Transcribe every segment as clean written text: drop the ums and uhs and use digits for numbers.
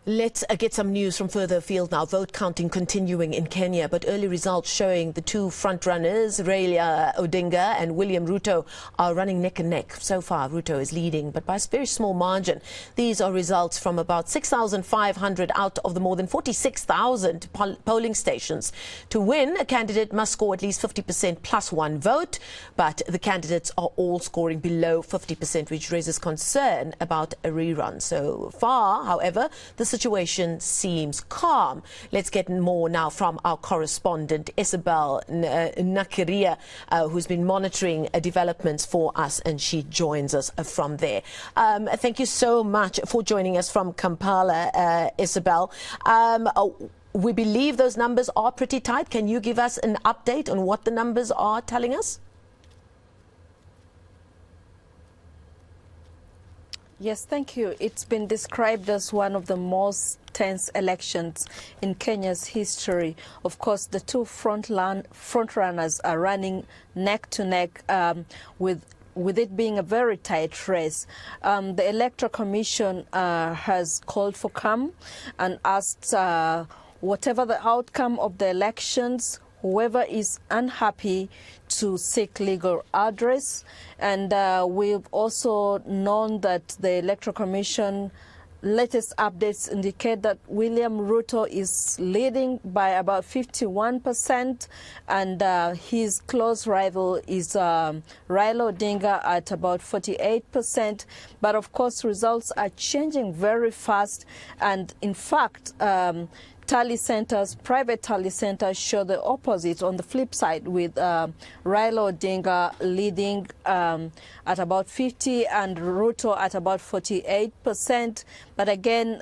Let's get some news from further afield now. Vote counting continuing in Kenya, but early results showing the two frontrunners, Raila Odinga and William Ruto, are running neck and neck. So far, Ruto is leading, but by a very small margin. These are results from about 6,500 out of the more than 46,000 polling stations. To win, a candidate must score at least 50% plus one vote, but the candidates are all scoring below 50%, which raises concern about a rerun. So far, however, the situation seems calm. Let's get more now from our correspondent, Isabel Nakirya, who's been monitoring developments for us, and she joins us from there. Thank you so much for joining us from Kampala, Isabel. We believe those numbers are pretty tight. Can you give us an update on what the numbers are telling us? Yes, thank you. It's been described as one of the most tense elections in Kenya's history. Of course, the two frontrunners are running neck to neck with it being a very tight race. The Electoral Commission has called for calm and asked whatever the outcome of the elections, whoever is unhappy to seek legal redress. And we've also known that the Electoral Commission latest updates indicate that William Ruto is leading by about 51%, and his close rival is Raila Odinga at about 48%. But of course, results are changing very fast, and in fact, tally centers, private tally centers show the opposite on the flip side, with Raila Odinga leading at about 50% and Ruto at about 48%. But again,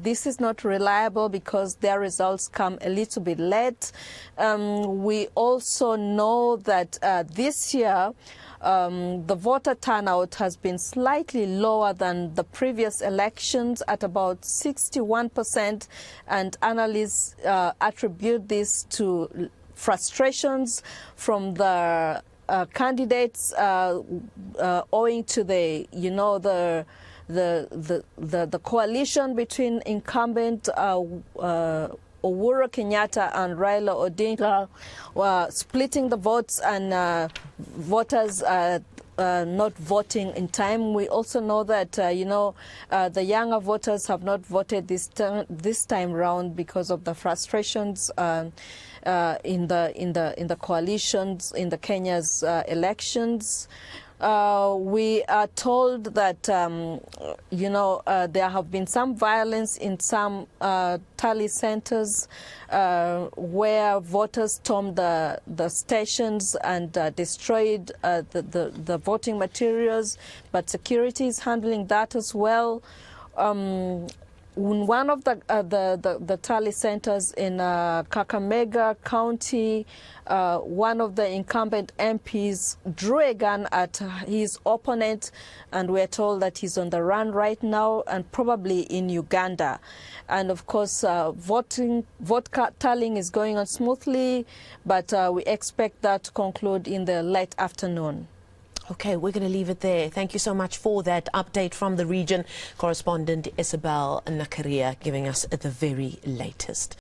this is not reliable because their results come a little bit late. We also know that this year, the voter turnout has been slightly lower than the previous elections at about 61%, and analysts attribute this to frustrations from the candidates owing to the coalition between incumbent Uhuru Kenyatta and Raila Odinga splitting the votes, and voters not voting in time. We also know that the younger voters have not voted this time round because of the frustrations in the coalitions in the Kenya's elections. We are told that there have been some violence in some tally centers where voters stormed the stations and destroyed the voting materials, but security is handling that as well. In one of the tally centers in Kakamega County, one of the incumbent MPs drew a gun at his opponent, and we're told that he's on the run right now and probably in Uganda. And of course, vote tallying is going on smoothly, but we expect that to conclude in the late afternoon. Okay, we're going to leave it there. Thank you so much for that update from the region. Correspondent Isabel Nakirya giving us the very latest.